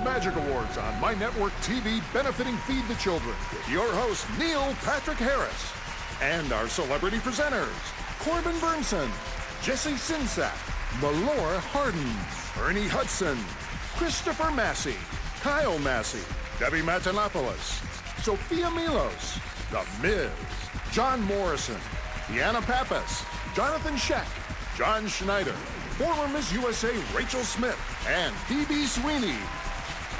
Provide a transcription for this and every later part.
Magic Awards on My Network TV benefiting Feed the Children with your host, Neil Patrick Harris. And our celebrity presenters, Corbin Burnson, Jesse Sinsack, Malore Hardin, Ernie Hudson, Christopher Massey, Kyle Massey, Debbie Matanopoulos, Sophia Milos, The Miz, John Morrison, Deanna Pappas, Jonathan Scheck, John Schneider, former Miss USA Rachel Smith, and B.B. Sweeney.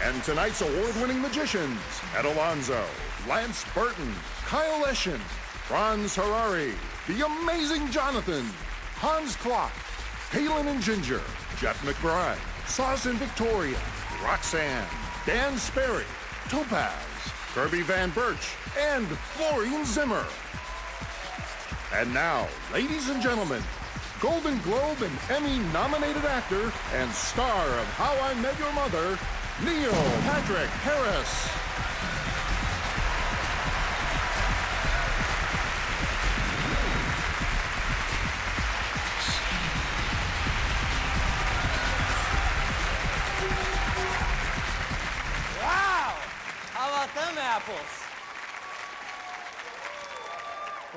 And tonight's award-winning magicians, Ed Alonzo, Lance Burton, Kyle Eschen, Franz Harari, The Amazing Jonathan, Hans Klok, Kaelin and Ginger, Jeff McBride, Sasha and Victoria, Roxanne, Dan Sperry, Topaz, Kirby Van Burch, and Florian Zimmer. And now, ladies and gentlemen, Golden Globe and Emmy-nominated actor and star of How I Met Your Mother, Neil Patrick Harris. Wow! How about them apples?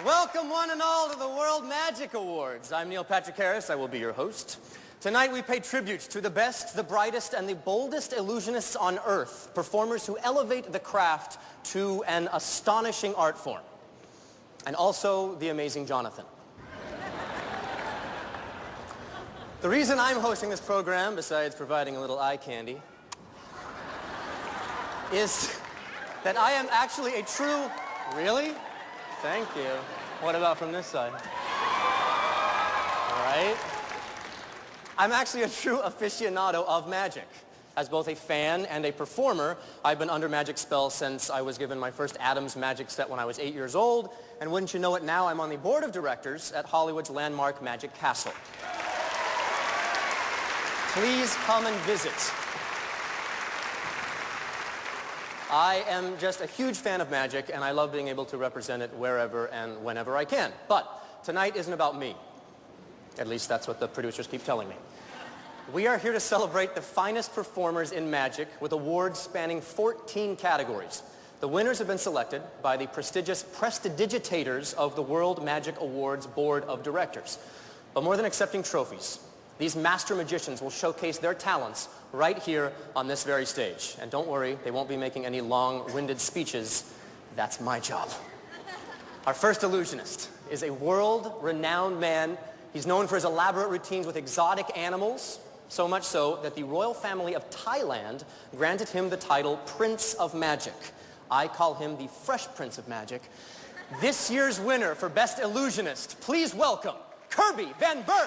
Welcome one and all to the World Magic Awards. I'm Neil Patrick Harris. I will be your host. Tonight we pay tribute to the best, the brightest, and the boldest illusionists on Earth, performers who elevate the craft to an astonishing art form. And also the amazing Jonathan. The reason I'm hosting this program, besides providing a little eye candy, is that I am actually a true... Really? Thank you. What about from this side? All right. I'm actually a true aficionado of magic. As both a fan and a performer, I've been under magic spell since I was given my first Adams magic set when I was 8 years old. And wouldn't you know it, now I'm on the board of directors at Hollywood's landmark Magic Castle. Please come and visit. I am just a huge fan of magic, and I love being able to represent it wherever and whenever I can. But tonight isn't about me. At least that's what the producers keep telling me. We are here to celebrate the finest performers in magic with awards spanning 14 categories. The winners have been selected by the prestigious prestidigitators of the World Magic Awards Board of Directors. But more than accepting trophies, these master magicians will showcase their talents right here on this very stage. And don't worry, they won't be making any long-winded speeches. That's my job. Our first illusionist is a world-renowned man. He's known for his elaborate routines with exotic animals, so much so that the royal family of Thailand granted him the title Prince of Magic. I call him the Fresh Prince of Magic. This year's winner for Best Illusionist, please welcome Kirby Van Burch.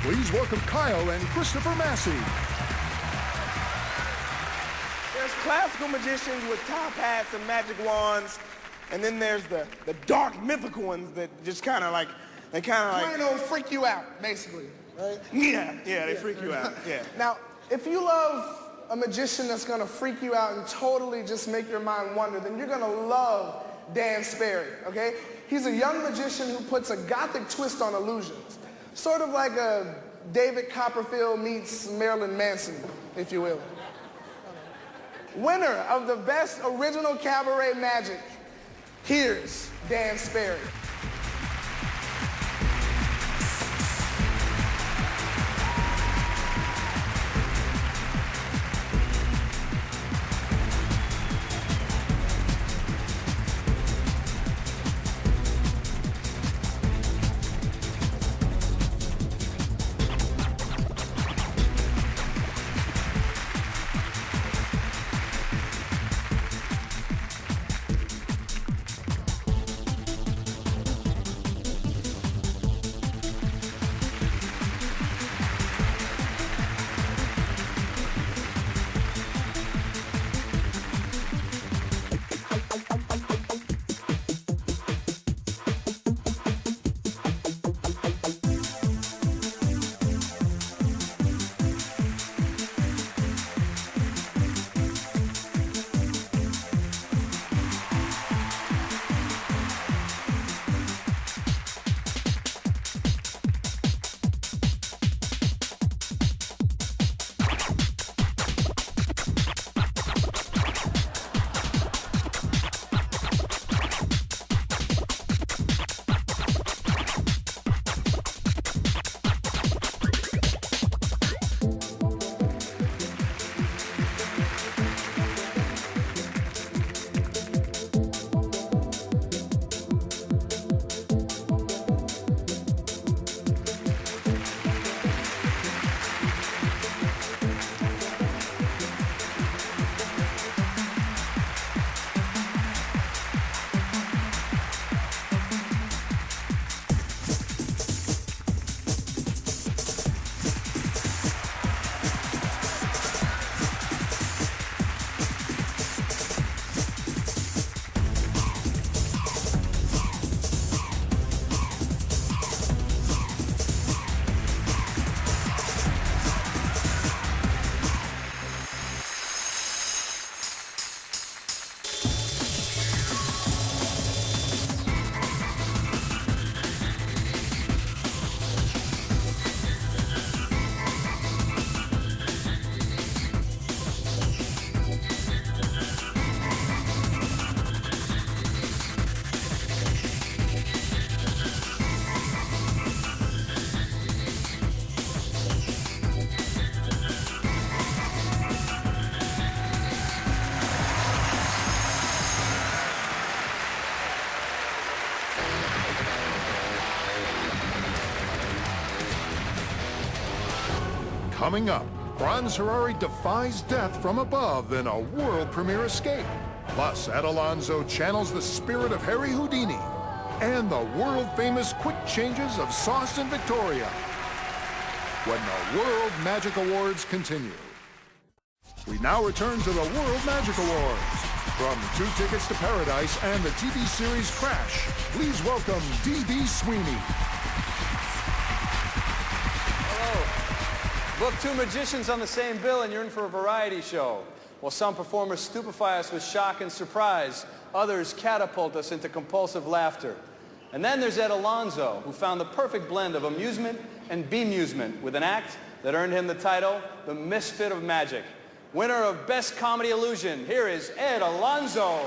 Please welcome Kyle and Christopher Massey. There's classical magicians with top hats and magic wands, and then there's the dark mythical ones that just kind of like freak you out, basically, right? Yeah, they freak you out, yeah. Now, if you love a magician that's gonna freak you out and totally just make your mind wander, then you're gonna love Dan Sperry, okay? He's a young magician who puts a gothic twist on illusions. Sort of like a David Copperfield meets Marilyn Manson, if you will. Winner of the best original cabaret magic, here's Dan Sperry. Coming up, Franz Harari defies death from above in a world premiere escape. Plus, Ed Alonzo channels the spirit of Harry Houdini and the world-famous quick changes of Sasha and Victoria when the World Magic Awards continue. We now return to the World Magic Awards. From 2 Tickets to Paradise and the TV series Crash, please welcome D.B. Sweeney. Book 2 magicians on the same bill and you're in for a variety show. While some performers stupefy us with shock and surprise, others catapult us into compulsive laughter. And then there's Ed Alonzo, who found the perfect blend of amusement and bemusement with an act that earned him the title, the Misfit of Magic. Winner of Best Comedy Illusion, here is Ed Alonzo.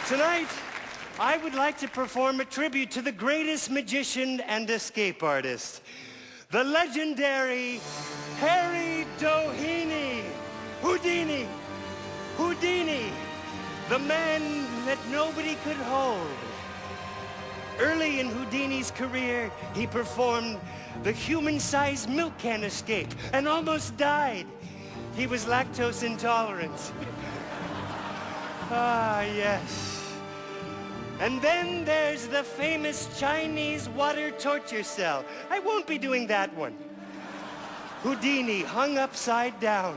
Tonight, I would like to perform a tribute to the greatest magician and escape artist, the legendary Harry Houdini. Houdini, the man that nobody could hold. Early in Houdini's career, he performed the human-sized milk can escape and almost died. He was lactose intolerant. Ah, yes. And then there's the famous Chinese water torture cell. I won't be doing that one. Houdini hung upside down.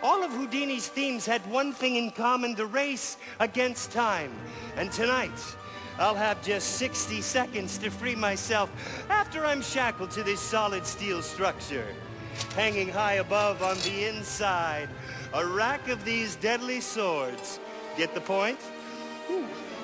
All of Houdini's themes had one thing in common, the race against time. And tonight, I'll have just 60 seconds to free myself after I'm shackled to this solid steel structure. Hanging high above on the inside, a rack of these deadly swords. Get the point?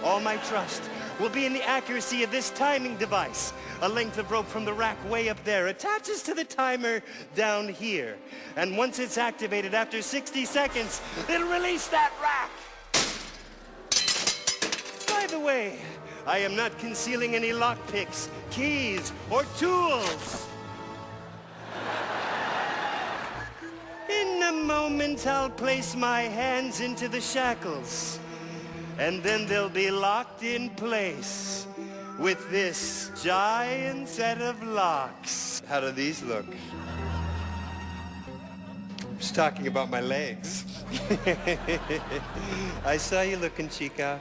All my trust will be in the accuracy of this timing device. A length of rope from the rack way up there attaches to the timer down here. And once it's activated after 60 seconds, it'll release that rack. By the way, I am not concealing any lockpicks, keys, or tools. In a moment, I'll place my hands into the shackles, and then they'll be locked in place with this giant set of locks. How do these look? I'm just talking about my legs. I saw you looking, Chica.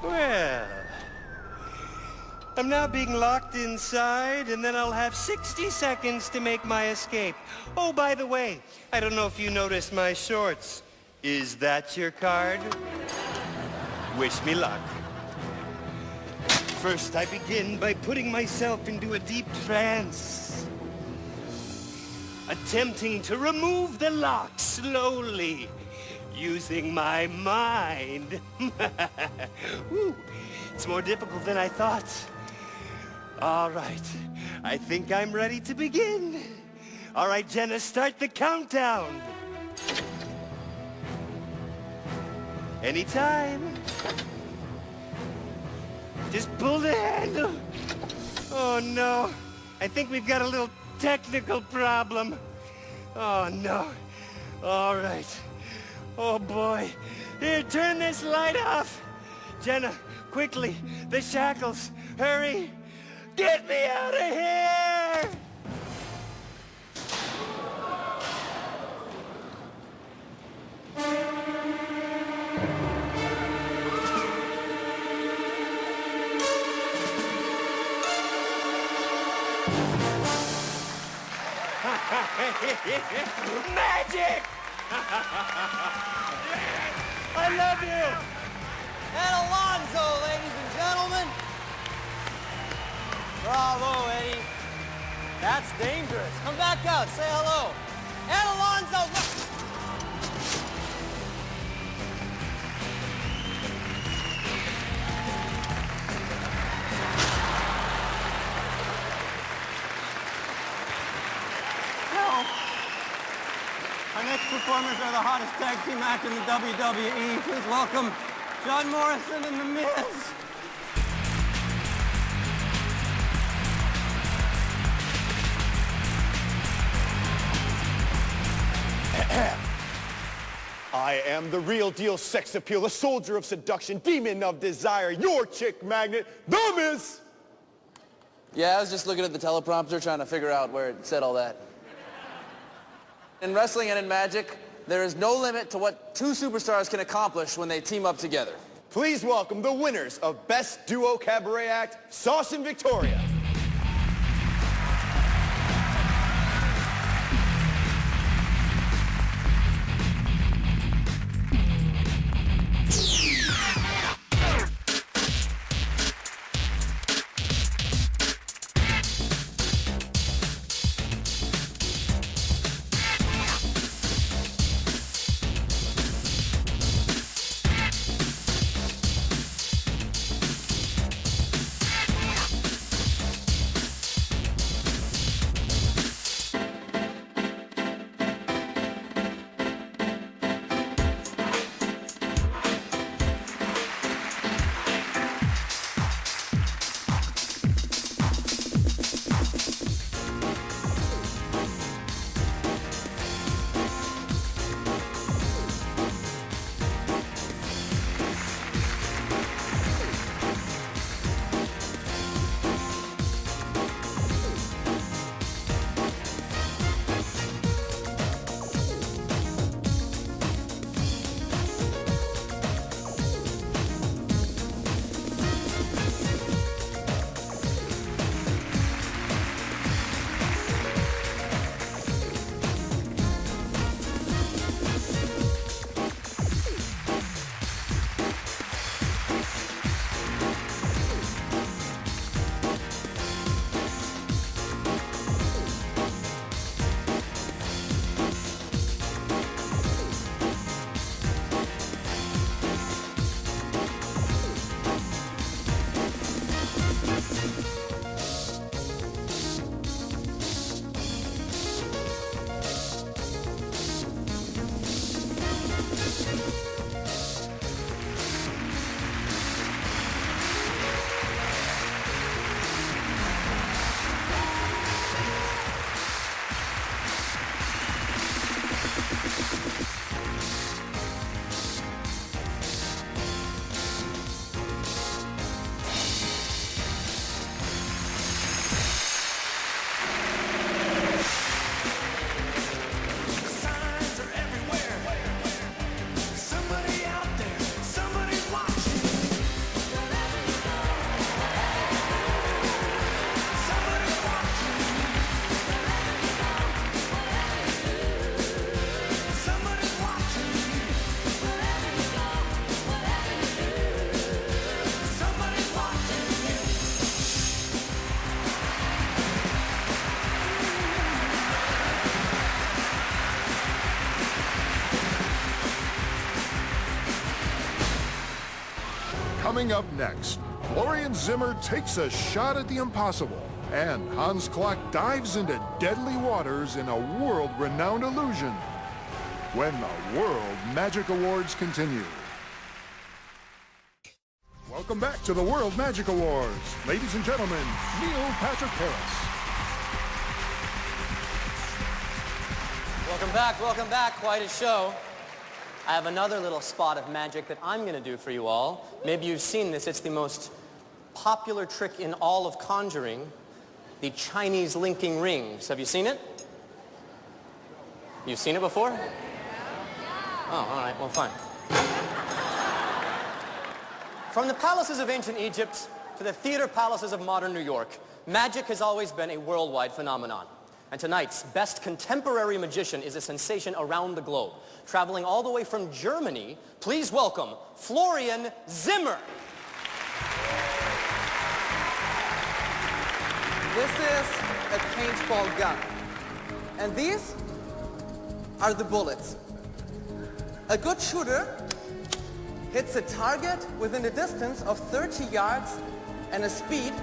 Well, I'm now being locked inside, and then I'll have 60 seconds to make my escape. Oh, by the way, I don't know if you noticed my shorts. Is that your card? Wish me luck. First, I begin by putting myself into a deep trance, attempting to remove the lock slowly, using my mind. Woo, it's more difficult than I thought. All right, I think I'm ready to begin. All right, Jenna, start the countdown. Anytime. Just pull the handle. Oh, no. I think we've got a little technical problem. Oh, no. All right. Oh, boy. Here, turn this light off. Jenna, quickly. The shackles. Hurry. Get me out of here! Magic! I love you! And Alonzo, ladies and gentlemen. Bravo, Eddie. That's dangerous. Come back out, say hello. And Alonzo, look. Our next performers are the hottest tag team act in the WWE. Please welcome John Morrison and The Miz. I am the real deal sex appeal, a soldier of seduction, demon of desire, your chick magnet, The Miz. Yeah, I was just looking at the teleprompter trying to figure out where it said all that. In wrestling and in magic, there is no limit to what two superstars can accomplish when they team up together. Please welcome the winners of Best Duo Cabaret Act, Sasha and Victoria. Coming up next, Florian Zimmer takes a shot at the impossible, and Hans Klok dives into deadly waters in a world-renowned illusion. When the World Magic Awards continue. Welcome back to the World Magic Awards. Ladies and gentlemen, Neil Patrick Harris. Welcome back, quite a show. I have another little spot of magic that I'm going to do for you all. Maybe you've seen this. It's the most popular trick in all of conjuring, the Chinese linking rings. Have you seen it? You've seen it before? Oh, all right, well, fine. From the palaces of ancient Egypt to the theater palaces of modern New York, magic has always been a worldwide phenomenon. And tonight's best contemporary magician is a sensation around the globe. Traveling all the way from Germany, please welcome Florian Zimmer. This is a paintball gun. And these are the bullets. A good shooter hits a target within a distance of 30 yards and a speed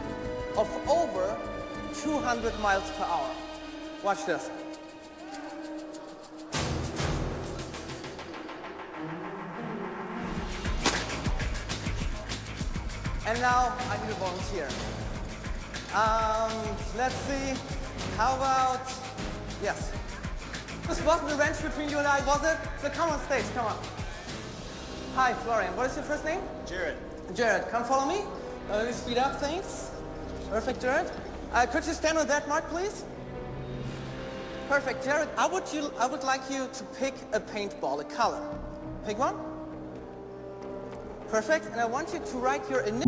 of over 200 miles per hour. Watch this. And now I need a volunteer. Let's see. How about, yes. This wasn't arranged between you and I, was it? So come on stage, come on. Hi, Florian. What is your first name? Jared. Jared, come follow me. Let me speed up things. Perfect, Jared. Could you stand on that mark, please? Perfect, Jared. I would like you to pick a paintball, a color. Pick one. Perfect. And I want you to write your initial.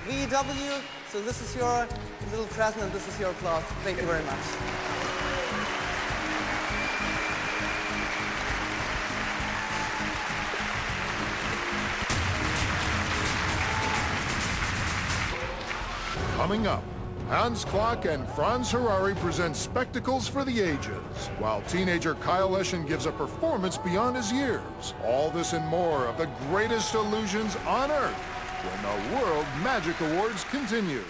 VW, so this is your little present and this is your applause. Thank you very much. Coming up, Hans Klok and Franz Harari present spectacles for the ages, while teenager Eschen gives a performance beyond his years. All this and more of the greatest illusions on Earth when the World Magic Awards continue.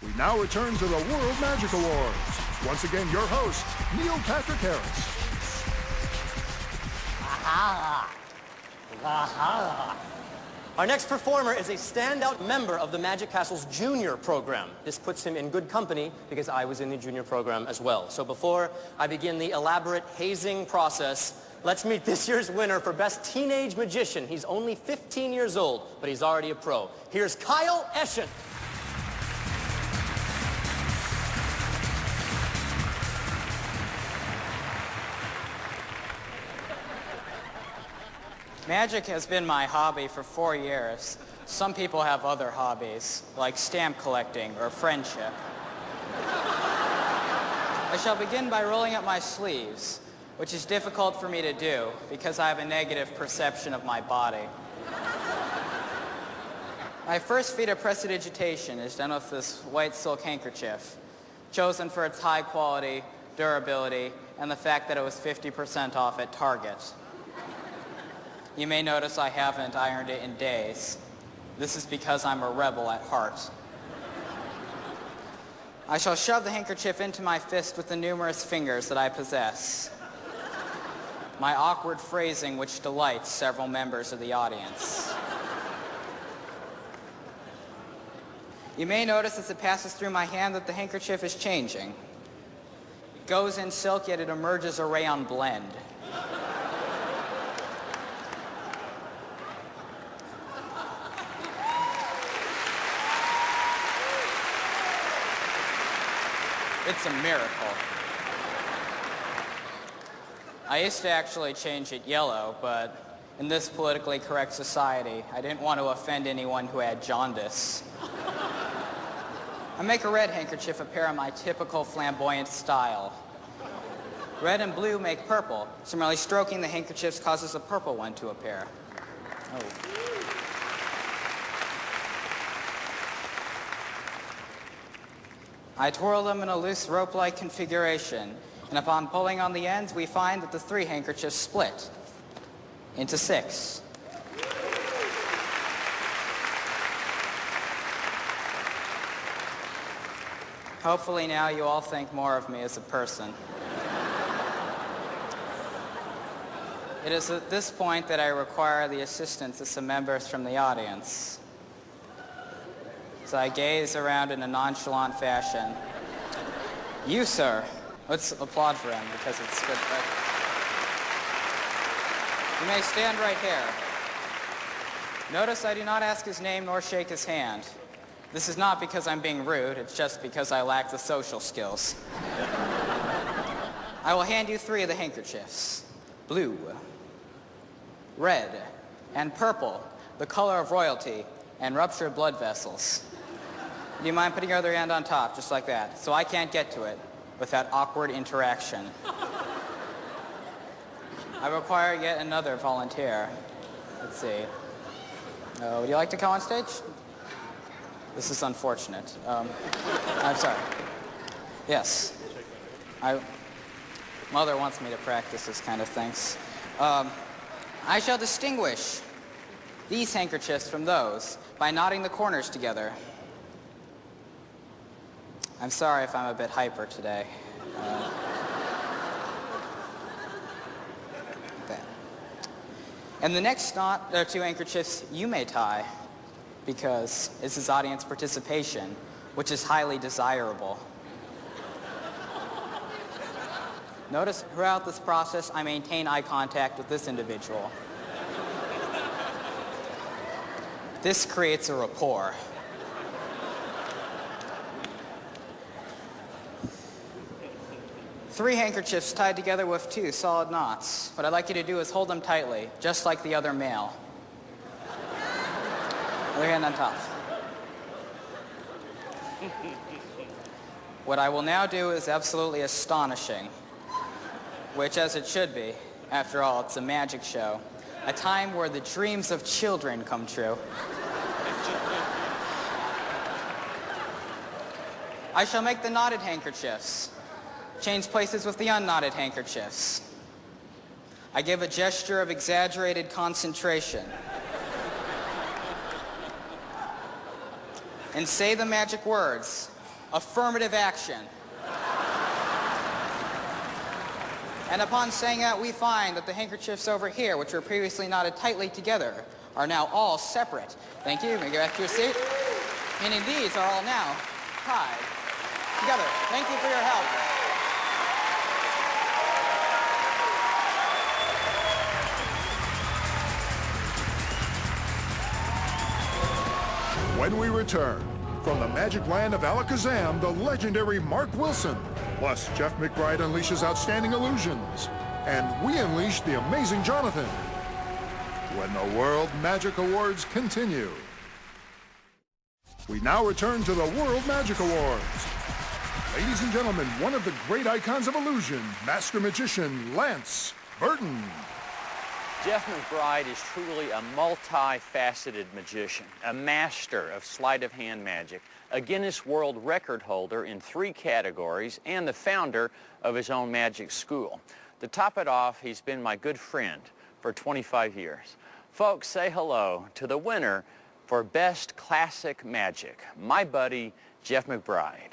We now return to the World Magic Awards. Once again, your host, Neil Patrick Harris. Aha! Aha! Our next performer is a standout member of the Magic Castle's junior program. This puts him in good company because I was in the junior program as well. So before I begin the elaborate hazing process, let's meet this year's winner for Best Teenage Magician. He's only 15 years old, but he's already a pro. Here's Kyle Eschen. Magic has been my hobby for 4 years. Some people have other hobbies, like stamp collecting or friendship. I shall begin by rolling up my sleeves, which is difficult for me to do because I have a negative perception of my body. My first feat of prestidigitation is done with this white silk handkerchief, chosen for its high quality, durability, and the fact that it was 50% off at Target. You may notice I haven't ironed it in days. This is because I'm a rebel at heart. I shall shove the handkerchief into my fist with the numerous fingers that I possess. My awkward phrasing which delights several members of the audience. You may notice as it passes through my hand that the handkerchief is changing. It goes in silk, yet it emerges a rayon blend. It's a miracle. I used to actually change it yellow, but in this politically correct society, I didn't want to offend anyone who had jaundice. I make a red handkerchief appear in my typical flamboyant style. Red and blue make purple, so merely stroking the handkerchiefs causes a purple one to appear. Oh. I twirl them in a loose rope-like configuration, and upon pulling on the ends, we find that the 3 handkerchiefs split into 6. Hopefully now you all think more of me as a person. It is at this point that I require the assistance of some members from the audience. So I gaze around in a nonchalant fashion. You, sir. Let's applaud for him because it's good. You may stand right here. Notice I do not ask his name nor shake his hand. This is not because I'm being rude, it's just because I lack the social skills. I will hand you 3 of the handkerchiefs. Blue, red, and purple, the color of royalty and ruptured blood vessels. Do you mind putting your other hand on top, just like that, so I can't get to it with that awkward interaction? I require yet another volunteer. Let's see. Would you like to come on stage? This is unfortunate. I'm sorry. Yes. Mother wants me to practice this kind of things. I shall distinguish these handkerchiefs from those by knotting the corners together. I'm sorry if I'm a bit hyper today. Okay. And the next knot, there are 2 handkerchiefs you may tie, because this is audience participation, which is highly desirable. Notice throughout this process, I maintain eye contact with this individual. This creates a rapport. Three handkerchiefs tied together with 2 solid knots. What I'd like you to do is hold them tightly, just like the other male. Other hand on top. What I will now do is absolutely astonishing, which, as it should be, after all, it's a magic show, a time where the dreams of children come true. I shall make the knotted handkerchiefs. Change places with the unknotted handkerchiefs. I give a gesture of exaggerated concentration. And say the magic words, affirmative action. And upon saying that, we find that the handkerchiefs over here, which were previously knotted tightly together, are now all separate. Thank you. May you go back to your seat. Meaning these are all now tied together. Thank you for your help. When we return, from the magic land of Alakazam, the legendary Mark Wilson. Plus, Jeff McBride unleashes outstanding illusions. And we unleash the amazing Jonathan. When the World Magic Awards continue. We now return to the World Magic Awards. Ladies and gentlemen, one of the great icons of illusion, Master Magician Lance Burton. Jeff McBride is truly a multifaceted magician, a master of sleight of hand magic, a Guinness World Record holder in 3 categories, and the founder of his own magic school. To top it off, he's been my good friend for 25 years. Folks, say hello to the winner for Best Classic Magic, my buddy, Jeff McBride.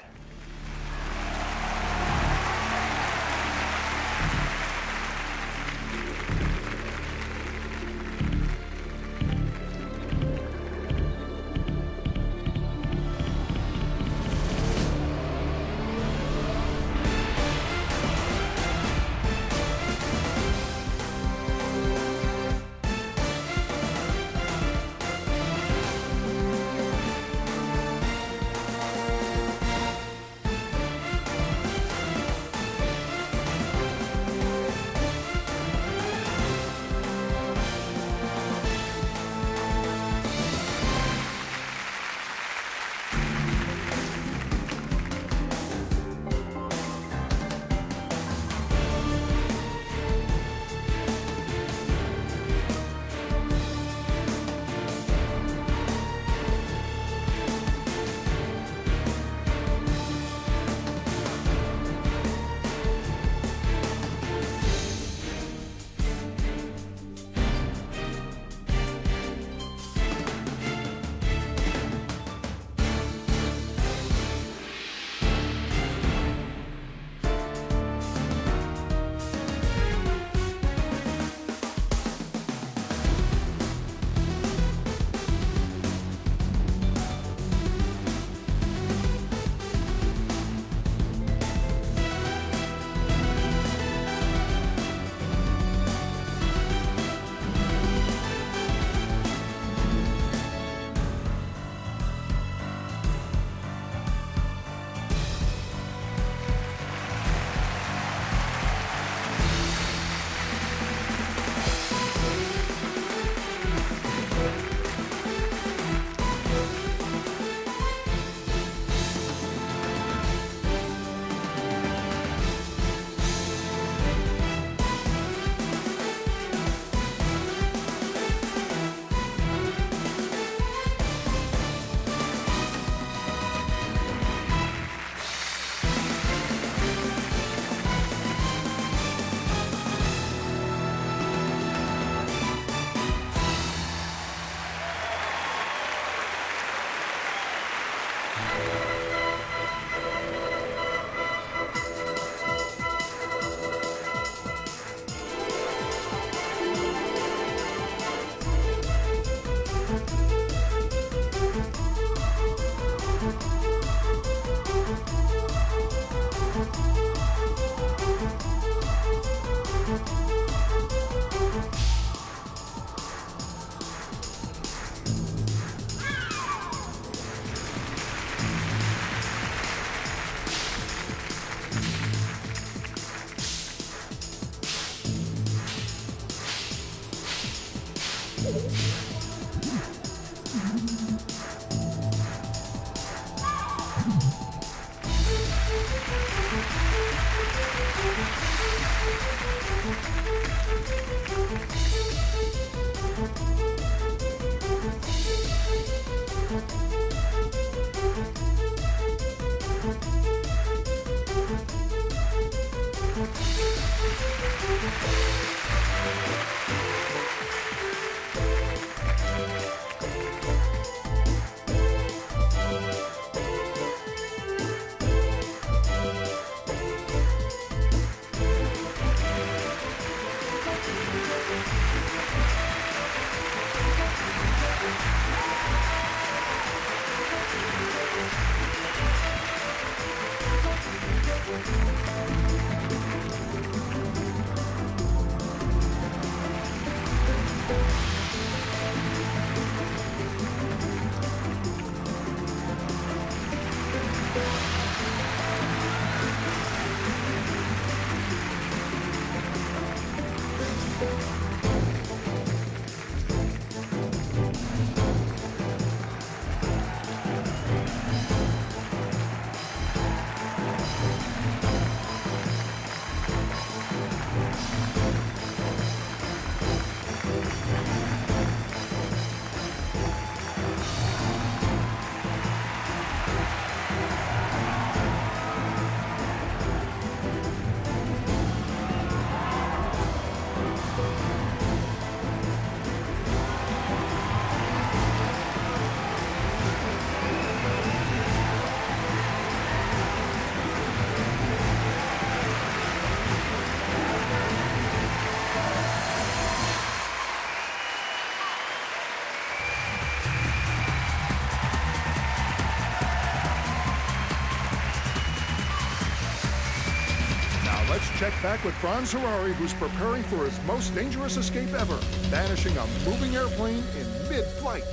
Let's check back with Franz Harari, who's preparing for his most dangerous escape ever, vanishing a moving airplane in mid-flight.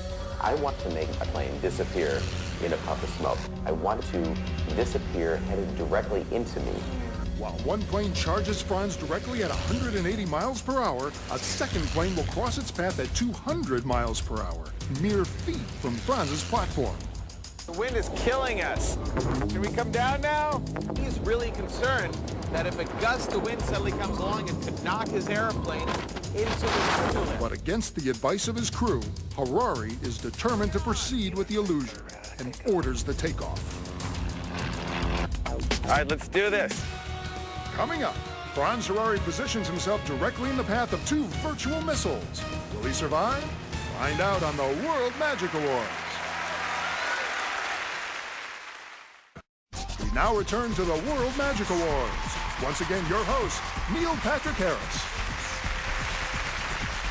I want to make a plane disappear in a puff of smoke. I want to disappear headed directly into me. While one plane charges Franz directly at 180 miles per hour, a second plane will cross its path at 200 miles per hour, mere feet from Franz's platform. The wind is killing us. Can we come down now? He's really concerned that if a gust of wind suddenly comes along, it could knock his airplane into the turbulence. But against the advice of his crew, Harari is determined to proceed with the illusion and orders the takeoff. All right, let's do this. Coming up, Franz Harari positions himself directly in the path of two virtual missiles. Will he survive? Find out on the World Magic Awards. We now return to the World Magic Awards. Once again, your host, Neil Patrick Harris.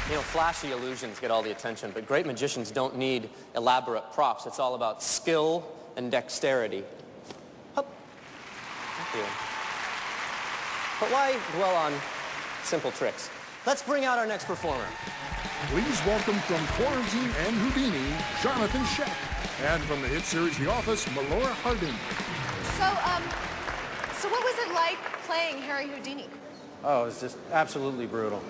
You know, flashy illusions get all the attention, but great magicians don't need elaborate props. It's all about skill and dexterity. Hup. Thank you. But why dwell on simple tricks? Let's bring out our next performer. Please welcome from Quarantine and Houdini, Jonathan Sheck. And from the hit series The Office, Melora Harding. So what was it like playing Harry Houdini? Oh, it was just absolutely brutal.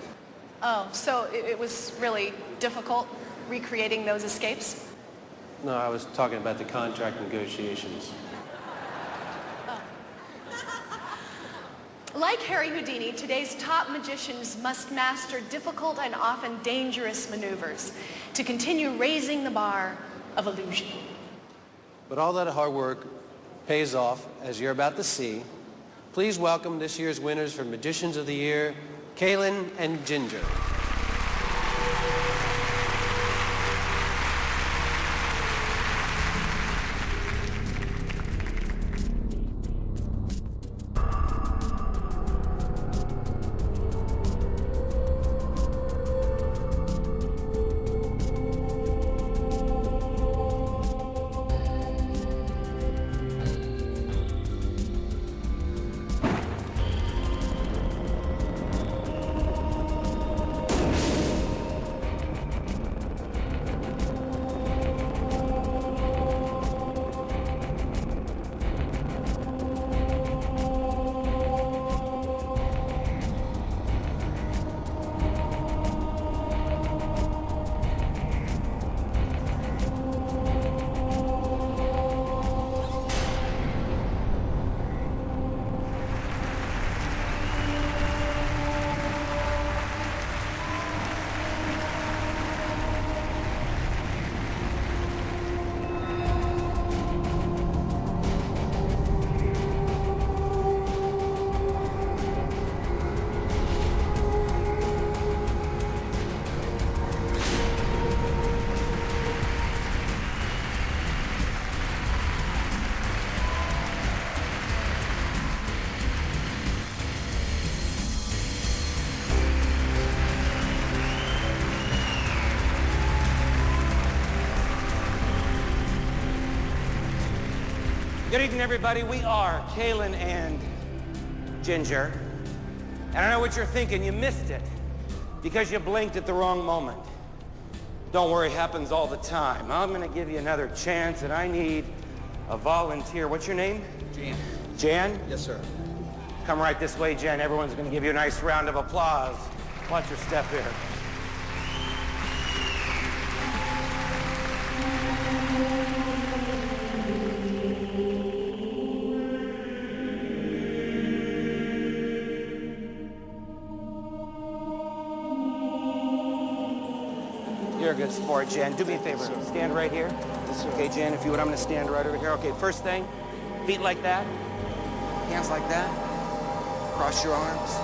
Oh, so it was really difficult recreating those escapes? No, I was talking about the contract negotiations. Like Harry Houdini, today's top magicians must master difficult and often dangerous maneuvers to continue raising the bar of illusion. But all that hard work pays off, as you're about to see. Please welcome this year's winners for Magicians of the Year, Kaelin and Ginger. Good evening, everybody. We are Kaelin and Ginger. And I know what you're thinking. You missed it because you blinked at the wrong moment. Don't worry, it happens all the time. I'm going to give you another chance, and I need a volunteer. What's your name? Jan. Jan? Yes, sir. Come right this way, Jan. Everyone's going to give you a nice round of applause. Watch your step here. You're a good sport, Jan. Do me a favor. Stand right here. Okay, Jan, if you would, I'm going to stand right over here. Okay, first thing, feet like that. Hands like that. Cross your arms.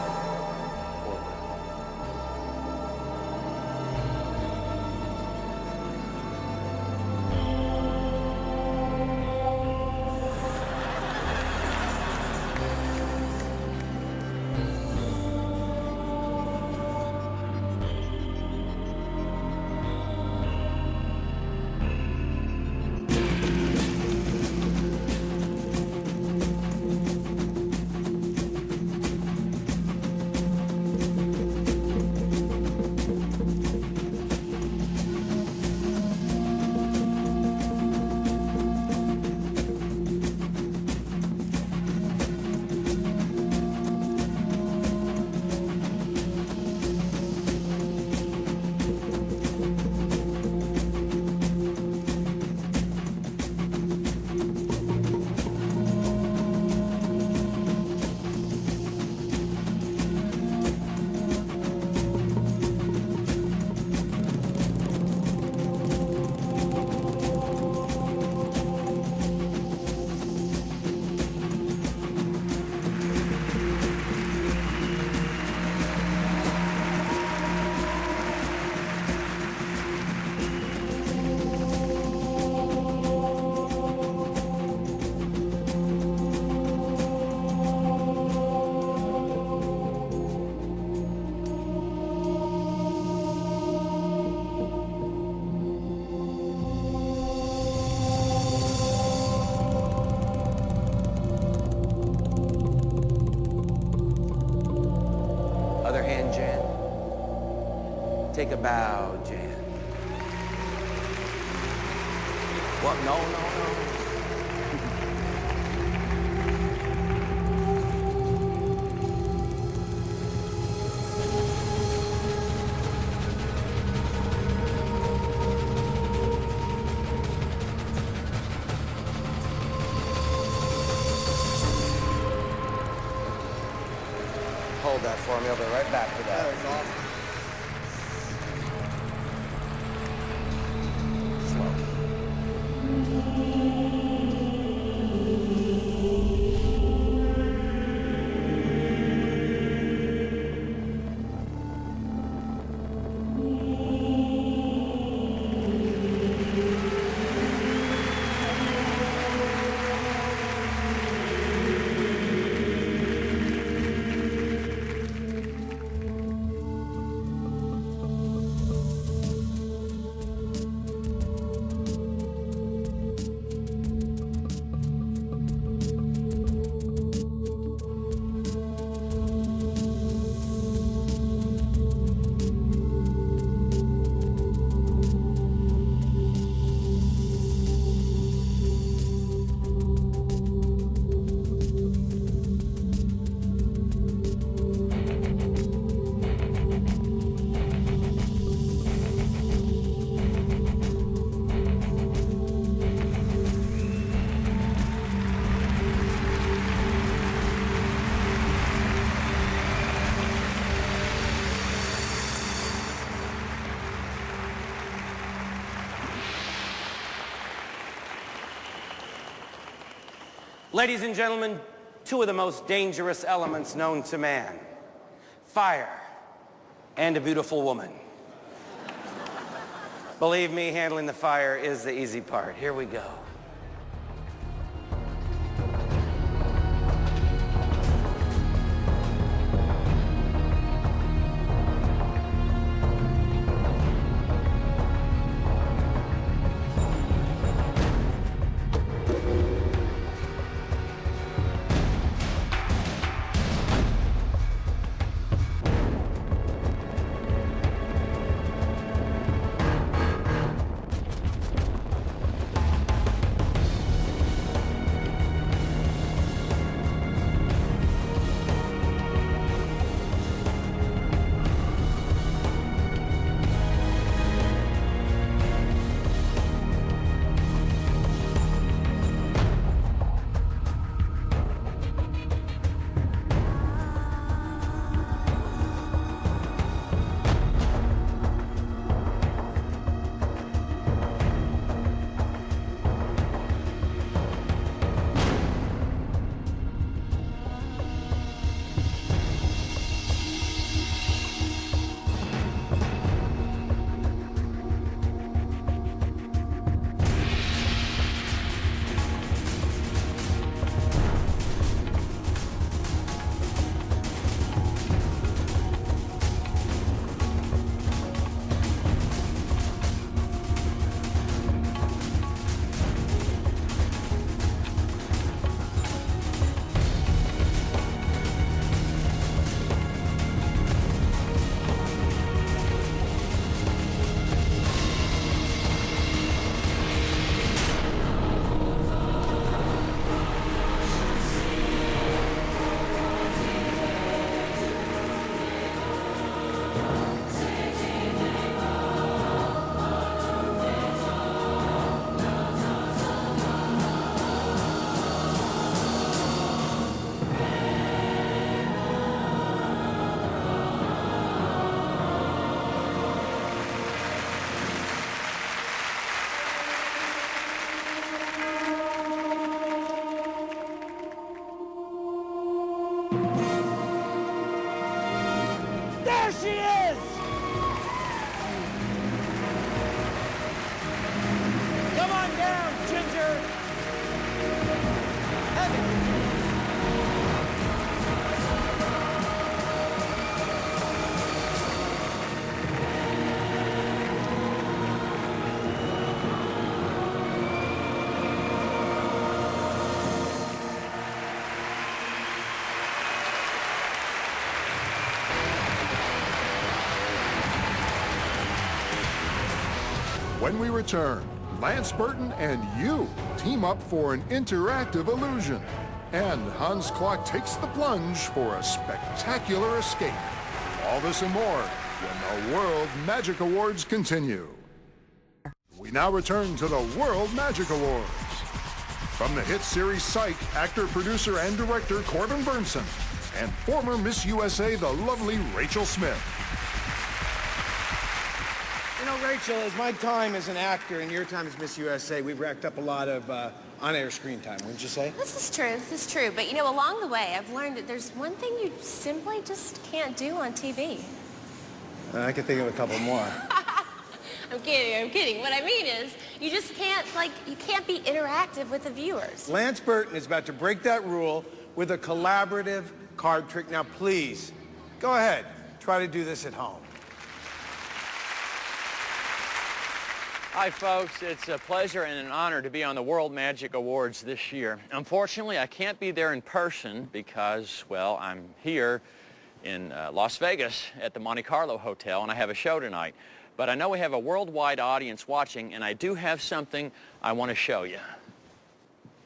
Other hand, Jan. Take a bow, Jan. Well, no. Hold that for me. I'll be right back for that. That was awesome. Ladies and gentlemen, two of the most dangerous elements known to man. Fire and a beautiful woman. Believe me, handling the fire is the easy part. Here we go. When we return, Lance Burton and you team up for an interactive illusion. And Hans Klok takes the plunge for a spectacular escape. All this and more when the World Magic Awards continue. We now return to the World Magic Awards. From the hit series Psych, actor, producer, and director Corbin Burnson, and former Miss USA, the lovely Rachel Smith. You know, Rachel, as my time as an actor and your time as Miss USA, we've racked up a lot of on-air screen time, wouldn't you say? This is true. But, you know, along the way, I've learned that there's one thing you simply just can't do on TV. I can think of a couple more. I'm kidding. What I mean is, you just can't, you can't be interactive with the viewers. Lance Burton is about to break that rule with a collaborative card trick. Now, please, go ahead. Try to do this at home. Hi, folks. It's a pleasure and an honor to be on the World Magic Awards this year. Unfortunately, I can't be there in person because, well, I'm here in Las Vegas at the Monte Carlo Hotel, and I have a show tonight. But I know we have a worldwide audience watching, and I do have something I want to show you.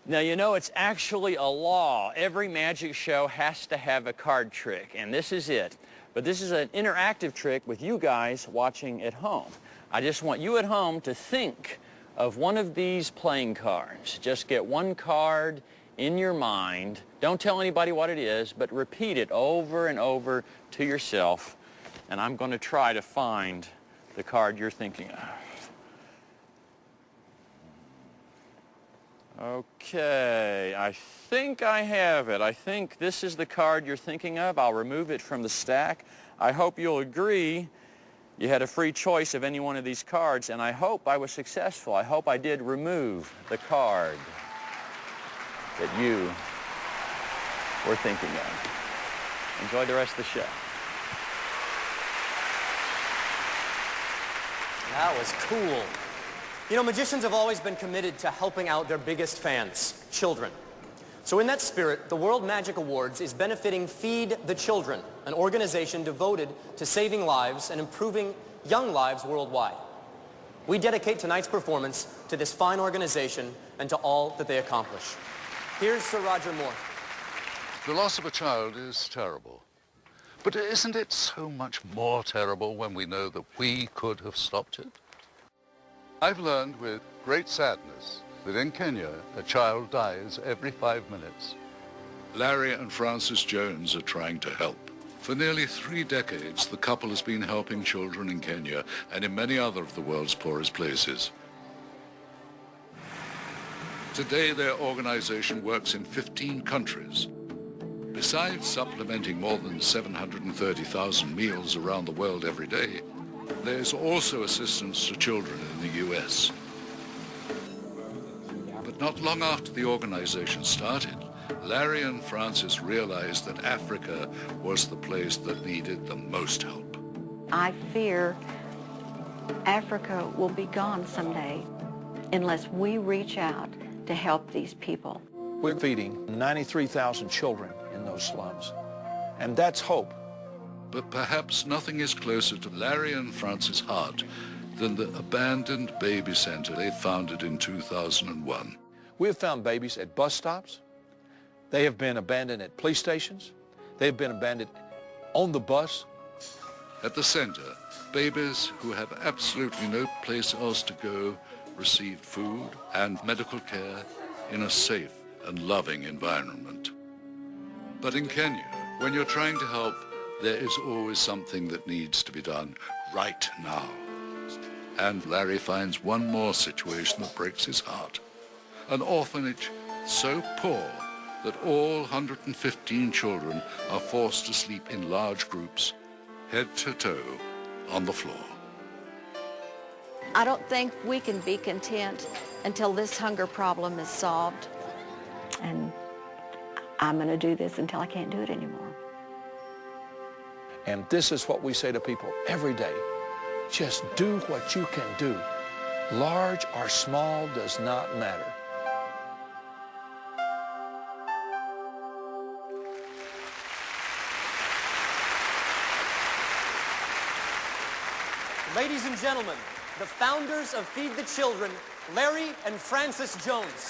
Now, you know, it's actually a law. Every magic show has to have a card trick, and this is it. But this is an interactive trick with you guys watching at home. I just want you at home to think of one of these playing cards. Just get one card in your mind. Don't tell anybody what it is, but repeat it over and over to yourself. And I'm going to try to find the card you're thinking of. Okay, I think I have it. I think this is the card you're thinking of. I'll remove it from the stack. I hope you'll agree you had a free choice of any one of these cards, and I hope I was successful. I hope I did remove the card that you were thinking of. Enjoy the rest of the show. That was cool. You know, magicians have always been committed to helping out their biggest fans, children. So in that spirit, the World Magic Awards is benefiting Feed the Children, an organization devoted to saving lives and improving young lives worldwide. We dedicate tonight's performance to this fine organization and to all that they accomplish. Here's Sir Roger Moore. The loss of a child is terrible. But isn't it so much more terrible when we know that we could have stopped it? I've learned with great sadness that in Kenya, a child dies every 5 minutes. Larry and Frances Jones are trying to help. For nearly 3 decades, the couple has been helping children in Kenya and in many other of the world's poorest places. Today, their organization works in 15 countries. Besides supplementing more than 730,000 meals around the world every day, there's also assistance to children in the U.S. But not long after the organization started, Larry and Frances realized that Africa was the place that needed the most help. I fear Africa will be gone someday unless we reach out to help these people. We're feeding 93,000 children in those slums, and that's hope. But perhaps nothing is closer to Larry and Frances' heart than the abandoned baby center they founded in 2001. We have found babies at bus stops. They have been abandoned at police stations. They have been abandoned on the bus. At the center, babies who have absolutely no place else to go receive food and medical care in a safe and loving environment. But in Kenya, when you're trying to help, there is always something that needs to be done right now. And Larry finds one more situation that breaks his heart. An orphanage so poor that all 115 children are forced to sleep in large groups, head to toe, on the floor. I don't think we can be content until this hunger problem is solved. And I'm going to do this until I can't do it anymore. And this is what we say to people every day. Just do what you can do. Large or small does not matter. Ladies and gentlemen, the founders of Feed the Children, Larry and Frances Jones.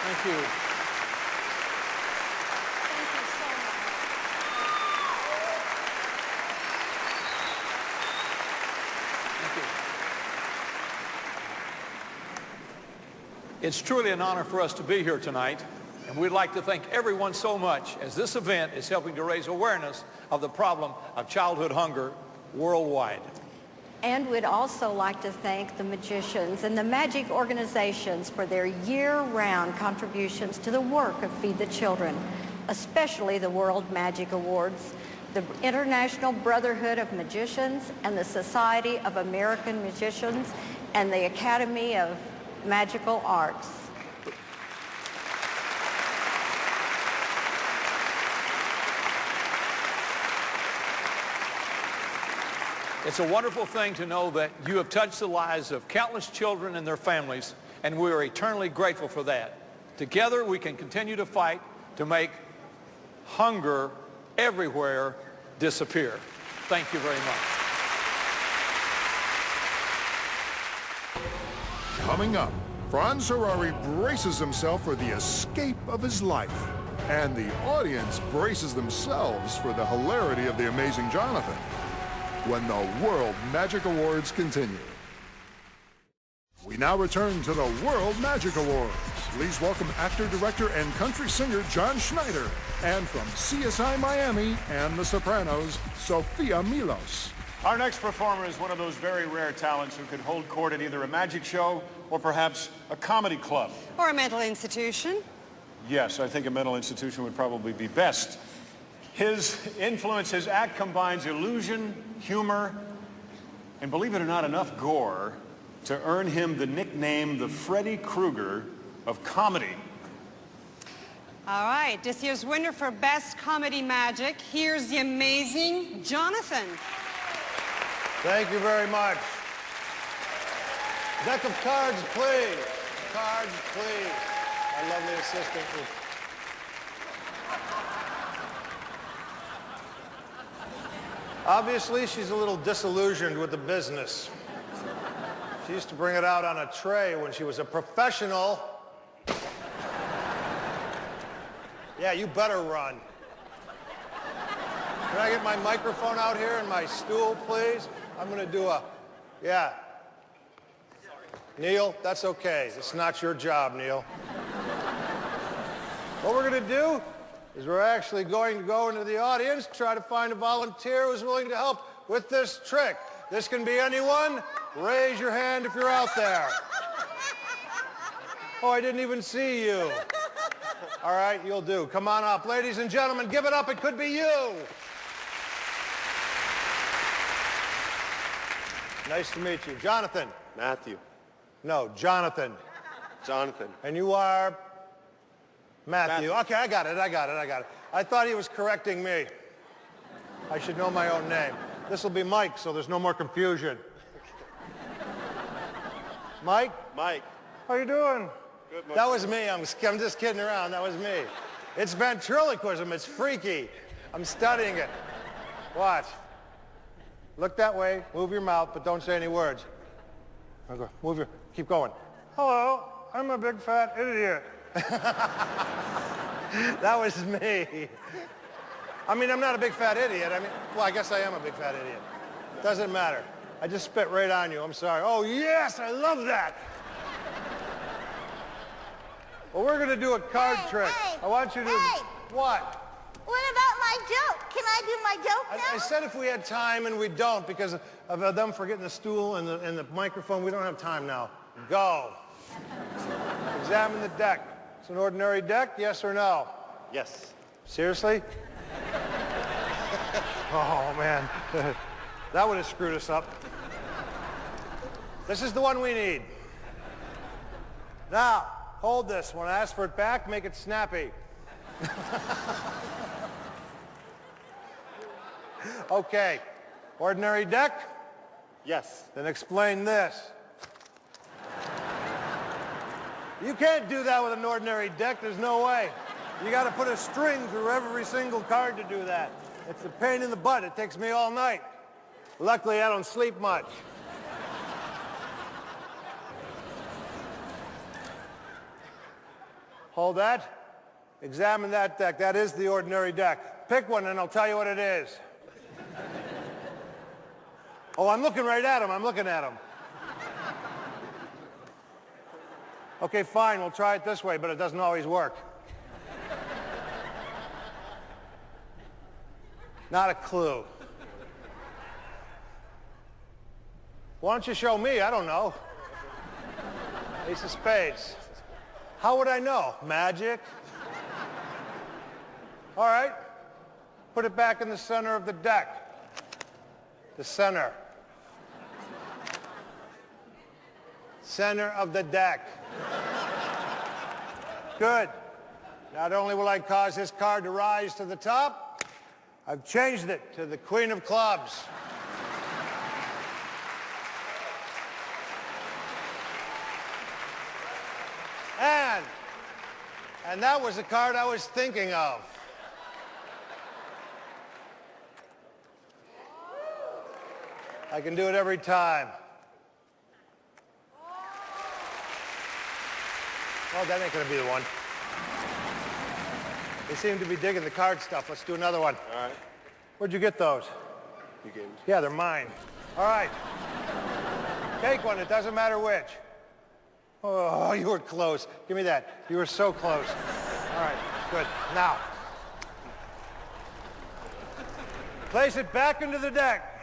Thank you. It's truly an honor for us to be here tonight, and we'd like to thank everyone so much, as this event is helping to raise awareness of the problem of childhood hunger worldwide. And we'd also like to thank the magicians and the magic organizations for their year-round contributions to the work of Feed the Children, especially the World Magic Awards, the International Brotherhood of Magicians, and the Society of American Magicians, and the Academy of Magical Arts. It's a wonderful thing to know that you have touched the lives of countless children and their families, and we are eternally grateful for that. Together, we can continue to fight to make hunger everywhere disappear. Thank you very much. Coming up, Franz Harari braces himself for the escape of his life, and the audience braces themselves for the hilarity of the amazing Jonathan, when the World Magic Awards continue. We now return to the World Magic Awards. Please welcome actor, director, and country singer John Schneider, and from CSI Miami and The Sopranos, Sophia Milos. Our next performer is one of those very rare talents who could hold court at either a magic show or perhaps a comedy club. Or a mental institution. Yes, I think a mental institution would probably be best. His influence, his act combines illusion, humor, and believe it or not, enough gore to earn him the nickname the Freddy Krueger of comedy. All right, this year's winner for Best Comedy Magic, here's the amazing Jonathan. Thank you very much. Deck of cards, please. Cards, please. My lovely assistant. Obviously, she's a little disillusioned with the business. She used to bring it out on a tray when she was a professional. Yeah, you better run. Can I get my microphone out here and my stool, please? I'm going to do a, yeah. Neil, that's okay. It's not your job, Neil. What we're going to do is we're actually going to go into the audience, try to find a volunteer who's willing to help with this trick. This can be anyone. Raise your hand if you're out there. Oh, I didn't even see you. All right, you'll do. Come on up. Ladies and gentlemen, give it up. It could be you. Nice to meet you. Jonathan. Matthew. No, Jonathan. Jonathan. And you are? Matthew. Okay, I got it. I thought he was correcting me. I should know my own name. This will be Mike, so there's no more confusion. Mike? Mike. How you doing? Good, That was me. I'm just kidding around. That was me. It's ventriloquism. It's freaky. I'm studying it. Watch. Look that way. Move your mouth, but don't say any words. Okay, keep going. Hello, I'm a big fat idiot. That was me. I mean, I'm not a big fat idiot. Well, I guess I am a big fat idiot. Doesn't matter. I just spit right on you. I'm sorry. Oh, yes, I love that. Well, we're going to do a card trick. I want you to... What? What about my joke? Can I do my joke now? I said if we had time, and we don't because of them forgetting the stool and the microphone. We don't have time now. Go. Examine the deck. It's an ordinary deck, yes or no? Yes. Seriously? Oh, man. That would have screwed us up. This is the one we need. Now, hold this. When I ask for it back, make it snappy. Okay. Ordinary deck? Yes. Then explain this. You can't do that with an ordinary deck. There's no way. You got to put a string through every single card to do that. It's a pain in the butt. It takes me all night. Luckily, I don't sleep much. Hold that. Examine that deck. That is the ordinary deck. Pick one and I'll tell you what it is. Oh, I'm looking right at him. I'm looking at him. Okay, fine. We'll try it this way, but it doesn't always work. Not a clue. Why don't you show me? I don't know. Ace of spades. How would I know? Magic? All right. Put it back in the center of the deck. The center. Center of the deck. Good. Not only will I cause this card to rise to the top, I've changed it to the Queen of Clubs. And that was the card I was thinking of. I can do it every time. Well, that ain't gonna be the one. They seem to be digging the card stuff. Let's do another one. All right. Where'd you get those? You gave them. Yeah, they're mine. All right. Take one. It doesn't matter which. Oh, you were close. Give me that. You were so close. All right, good. Now, place it back into the deck.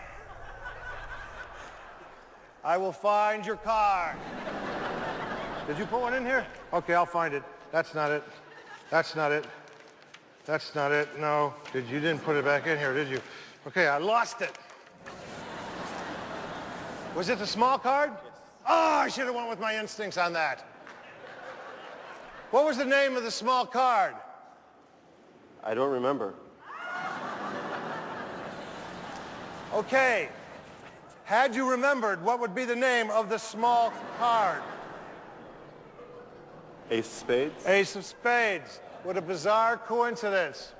I will find your card. Did you put one in here? Okay, I'll find it. That's not it. That's not it. That's not it. No. You didn't put it back in here, did you? Okay, I lost it. Was it the small card? Yes. Oh, I should have went with my instincts on that. What was the name of the small card? I don't remember. Okay. Had you remembered, what would be the name of the small card? Ace of spades? Ace of spades. What a bizarre coincidence.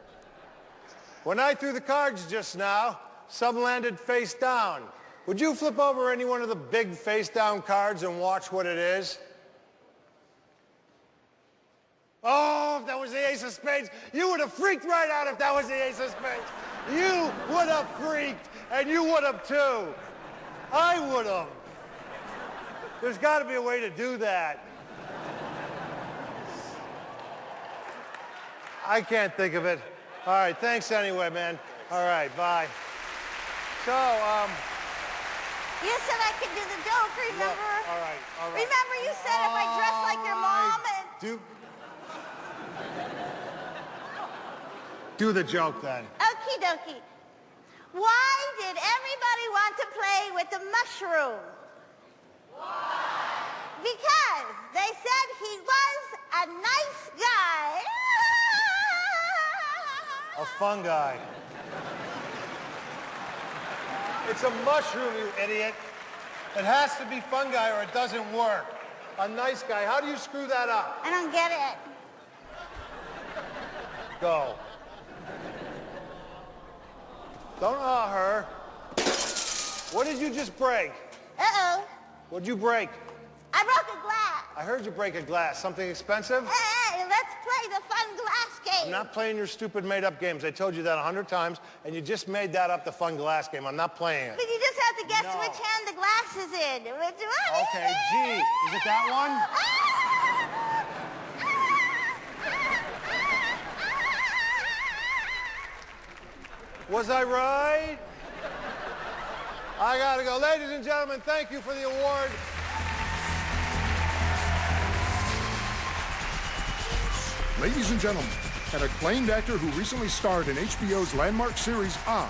When I threw the cards just now, some landed face down. Would you flip over any one of the big face-down cards and watch what it is? Oh, if that was the Ace of Spades, you would have freaked right out if that was the Ace of Spades. You would have freaked, and you would have too. I would have. There's got to be a way to do that. I can't think of it. All right, thanks anyway, man. All right, bye. So, You said I could do the joke, remember? Look, all right. Remember you said if I dress like your mom and... Do the joke then. Okie dokie. Why did everybody want to play with the mushroom? Why? Because they said he was a nice guy. A fungi. It's a mushroom, you idiot. It has to be fungi or it doesn't work. A nice guy. How do you screw that up? I don't get it. Go. Don't awe her. What did you just break? Uh-oh. What'd you break? I broke a glass. I heard you break a glass. Something expensive? Hey, let's play the fun glass game. I'm not playing your stupid made-up games. I told you that 100 times, and you just made that up, the fun glass game. I'm not playing it. But you just have to guess which hand the glass is in. Which one? Okay, G. Is it that one? Was I right? I gotta go. Ladies and gentlemen, thank you for the award. Ladies and gentlemen, an acclaimed actor who recently starred in HBO's landmark series Oz,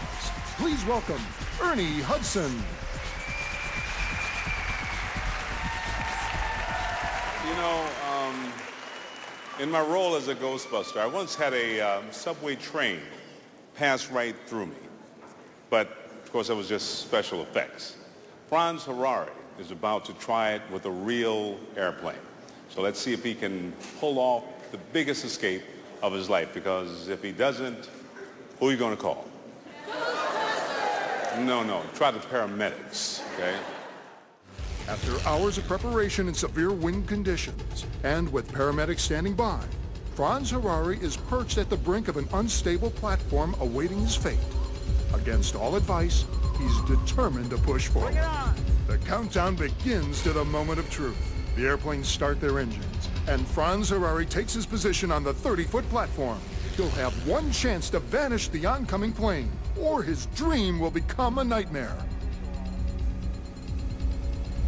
please welcome Ernie Hudson. know, in my role as a Ghostbuster, I once had a subway train pass right through me. But, of course, that was just special effects. Franz Harari is about to try it with a real airplane. So let's see if he can pull off the biggest escape of his life, because if he doesn't, who are you going to call? No, try the paramedics, okay? After hours of preparation in severe wind conditions, and with paramedics standing by, Franz Harari is perched at the brink of an unstable platform awaiting his fate. Against all advice, he's determined to push forward. The countdown begins to the moment of truth. The airplanes start their engines, and Franz Harari takes his position on the 30-foot platform. He'll have one chance to vanish the oncoming plane, or his dream will become a nightmare.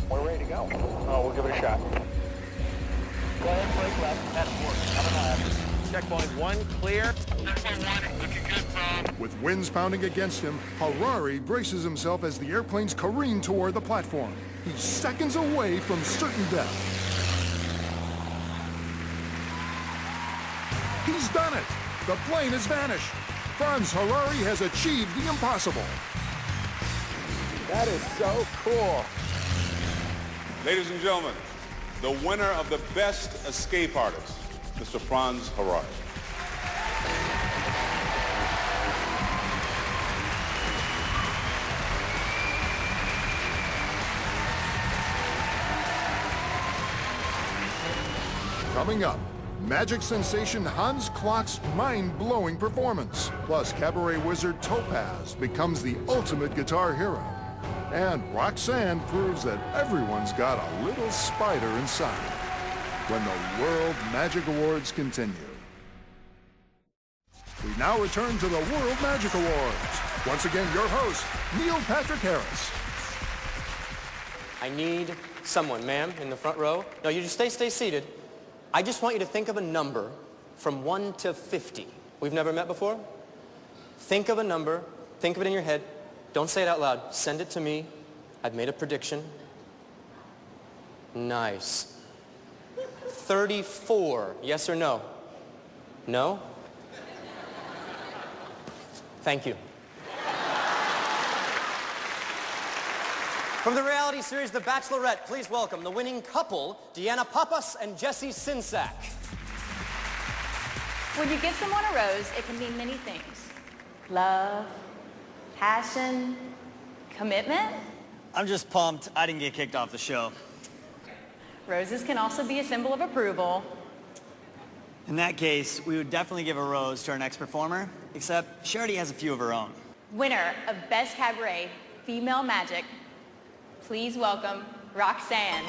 We're ready to go. Oh, we'll give it a shot. Go ahead, brake left. That's working. Checkpoint 1 clear. Checkpoint 1 looking good from. With winds pounding against him, Harari braces himself as the airplanes careen toward the platform. He's seconds away from certain death. He's done it! The plane has vanished. Franz Harari has achieved the impossible. That is so cool. Ladies and gentlemen, the winner of the Best Escape Artist, Mr. Franz Harari. Coming up, magic sensation Hans Klok's mind-blowing performance. Plus, cabaret wizard Topaz becomes the ultimate guitar hero. And Roxanne proves that everyone's got a little spider inside. When the World Magic Awards continue. We now return to the World Magic Awards. Once again, your host, Neil Patrick Harris. I need someone, ma'am, in the front row. No, you just stay seated. I just want you to think of a number from 1 to 50. We've never met before? Think of a number. Think of it in your head. Don't say it out loud. Send it to me. I've made a prediction. Nice. 34. Yes or no? No? Thank you. From the reality series The Bachelorette, please welcome the winning couple, Deanna Pappas and Jesse Sinsack. When you give someone a rose, it can mean many things. Love, passion, commitment. I'm just pumped I didn't get kicked off the show. Roses can also be a symbol of approval. In that case, we would definitely give a rose to our next performer, except she already has a few of her own. Winner of Best Cabaret Female Magic, please welcome Roxanne.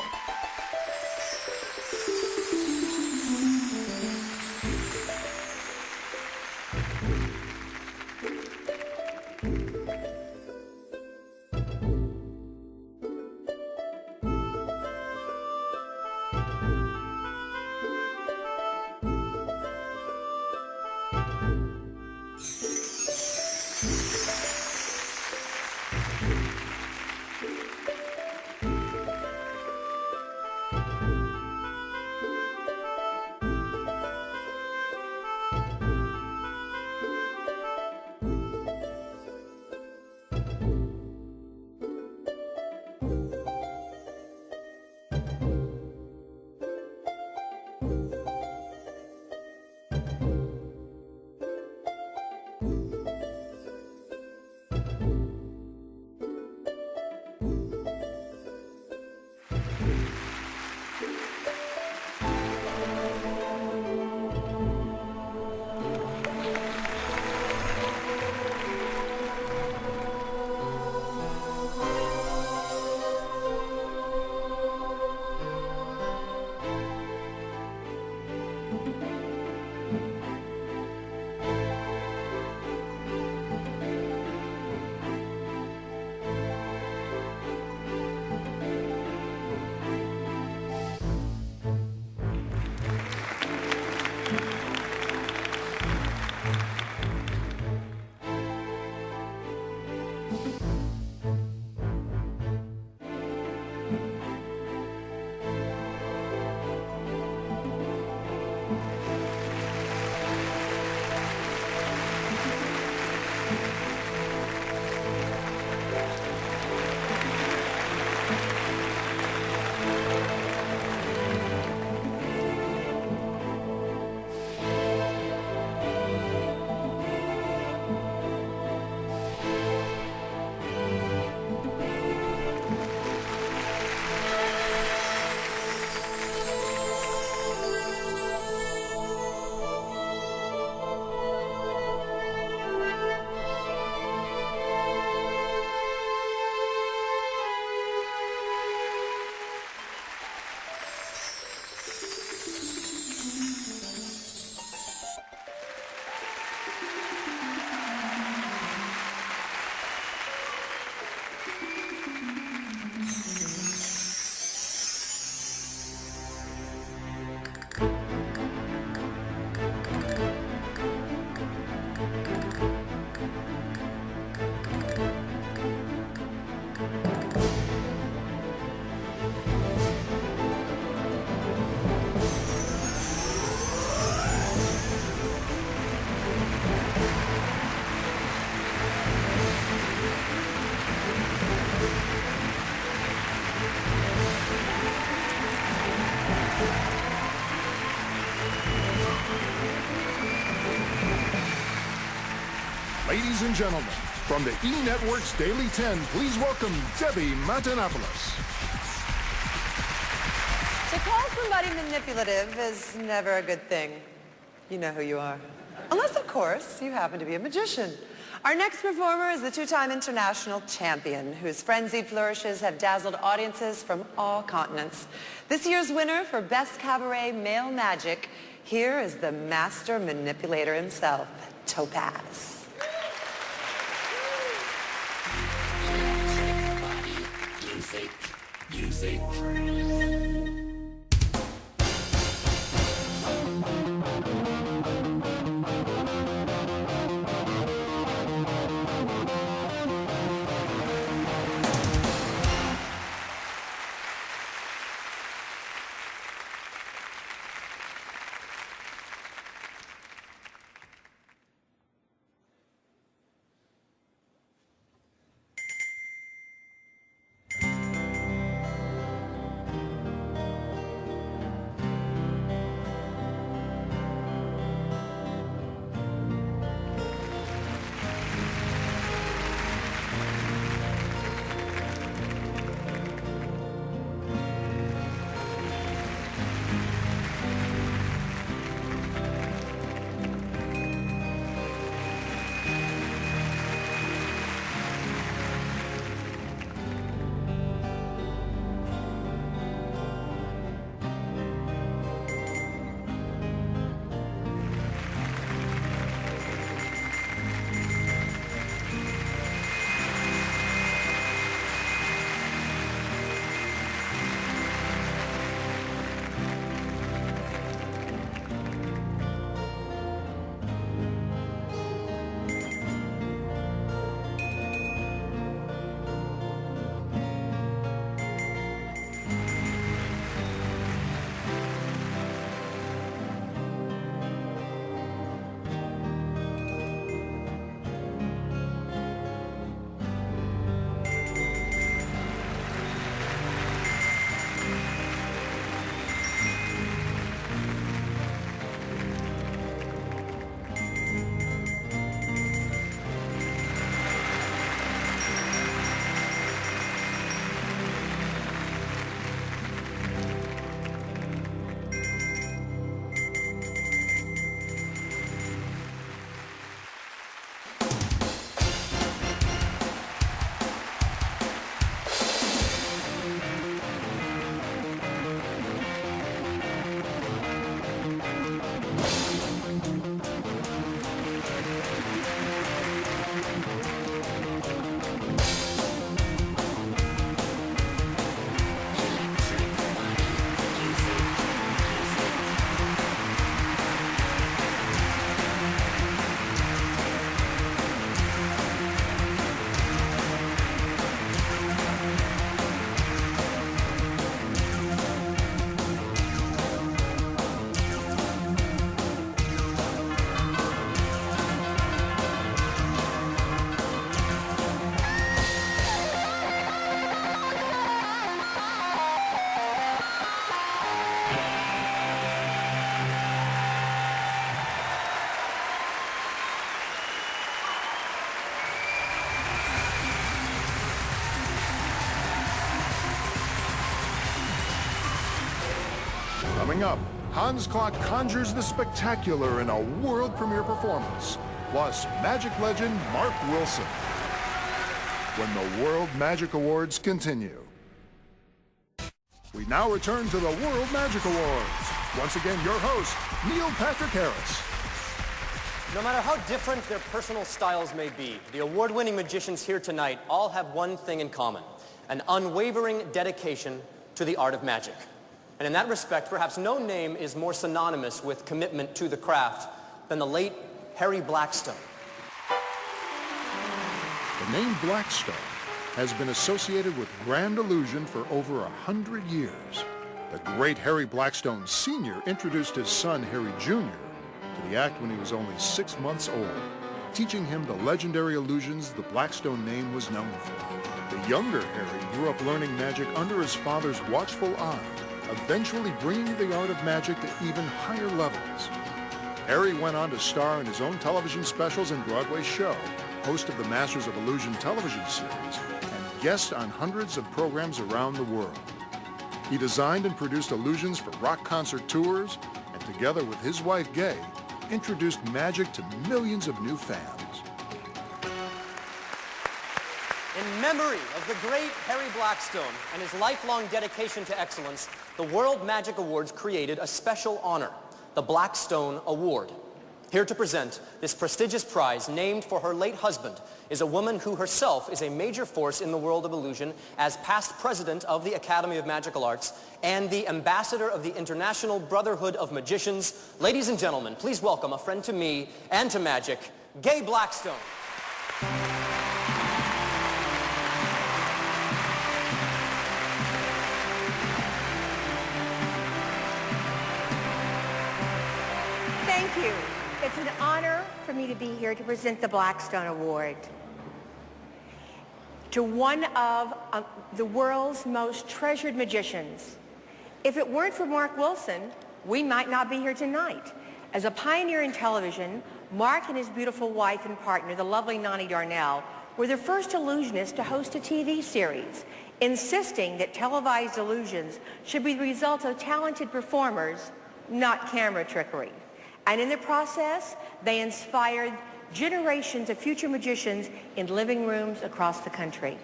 Ladies and gentlemen, from the E! Network's Daily 10, please welcome Debbie Matenopoulos. To call somebody manipulative is never a good thing. You know who you are. Unless, of course, you happen to be a magician. Our next performer is the two-time international champion, whose frenzied flourishes have dazzled audiences from all continents. This year's winner for Best Cabaret Male Magic, here is the master manipulator himself, Topaz. Music. Coming up, Hans Klok conjures the spectacular in a world premiere performance, plus magic legend Mark Wilson. When the World Magic Awards continue. We now return to the World Magic Awards. Once again, your host, Neil Patrick Harris. No matter how different their personal styles may be, the award-winning magicians here tonight all have one thing in common: an unwavering dedication to the art of magic. And in that respect, perhaps no name is more synonymous with commitment to the craft than the late Harry Blackstone. The name Blackstone has been associated with grand illusion for over 100 years. The great Harry Blackstone Sr. introduced his son, Harry Jr., to the act when he was only 6 months old, teaching him the legendary illusions the Blackstone name was known for. The younger Harry grew up learning magic under his father's watchful eye, eventually bringing the art of magic to even higher levels. Harry went on to star in his own television specials and Broadway show, host of the Masters of Illusion television series, and guest on hundreds of programs around the world. He designed and produced illusions for rock concert tours, and together with his wife, Gay, introduced magic to millions of new fans. In memory of the great Harry Blackstone and his lifelong dedication to excellence, the World Magic Awards created a special honor, the Blackstone Award. Here to present this prestigious prize named for her late husband is a woman who herself is a major force in the world of illusion as past president of the Academy of Magical Arts and the ambassador of the International Brotherhood of Magicians. Ladies and gentlemen, please welcome a friend to me and to magic, Gay Blackstone. Thank you. It's an honor for me to be here to present the Blackstone Award to one of the world's most treasured magicians. If it weren't for Mark Wilson, we might not be here tonight. As a pioneer in television, Mark and his beautiful wife and partner, the lovely Nani Darnell, were the first illusionists to host a TV series, insisting that televised illusions should be the result of talented performers, not camera trickery. And in the process, they inspired generations of future magicians in living rooms across the country.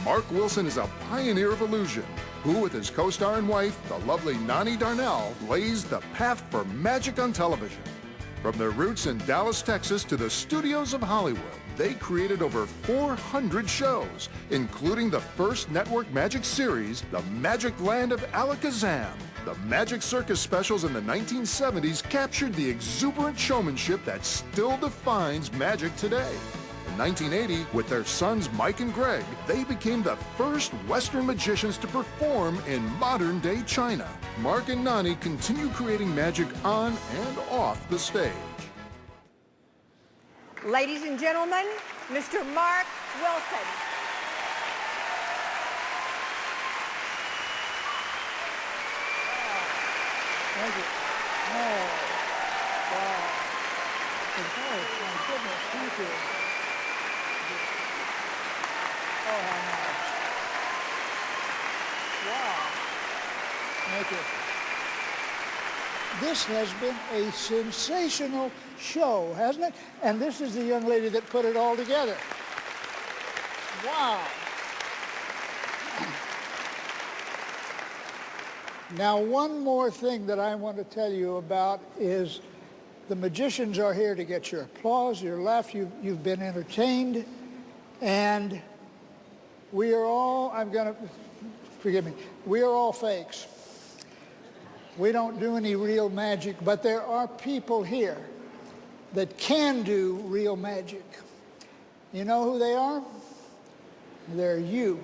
Mark Wilson is a pioneer of illusion, who with his co-star and wife, the lovely Nani Darnell, blazed the path for magic on television. From their roots in Dallas, Texas to the studios of Hollywood, they created over 400 shows, including the first network magic series, The Magic Land of Alakazam. The Magic Circus specials in the 1970s captured the exuberant showmanship that still defines magic today. In 1980, with their sons Mike and Greg, they became the first Western magicians to perform in modern-day China. Mark and Nani continue creating magic on and off the stage. Ladies and gentlemen, Mr. Mark Wilson. Thank you. Oh, wow. Oh, my goodness, thank you. Oh, how nice. Wow. Thank you. This has been a sensational show, hasn't it? And this is the young lady that put it all together. Wow. Now, one more thing that I want to tell you about is the magicians are here to get your applause, your laugh. You've been entertained. And we are all, forgive me, we are all fakes. We don't do any real magic, but there are people here that can do real magic. You know who they are? They're you.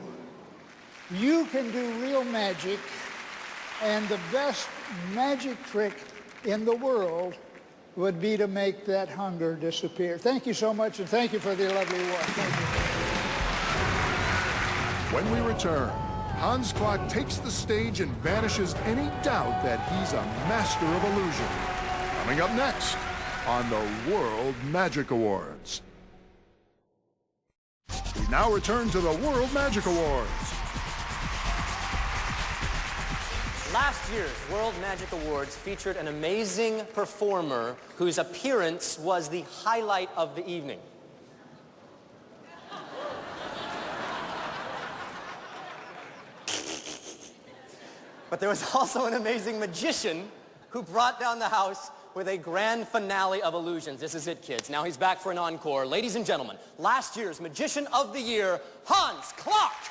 You can do real magic. And the best magic trick in the world would be to make that hunger disappear. Thank you so much, and thank you for the lovely award. Thank you. When we return, Hans Klok takes the stage and banishes any doubt that he's a master of illusion. Coming up next on the World Magic Awards. We now return to the World Magic Awards. Last year's World Magic Awards featured an amazing performer whose appearance was the highlight of the evening. But there was also an amazing magician who brought down the house with a grand finale of illusions. This is it, kids. Now he's back for an encore. Ladies and gentlemen, last year's Magician of the Year, Hans Klok.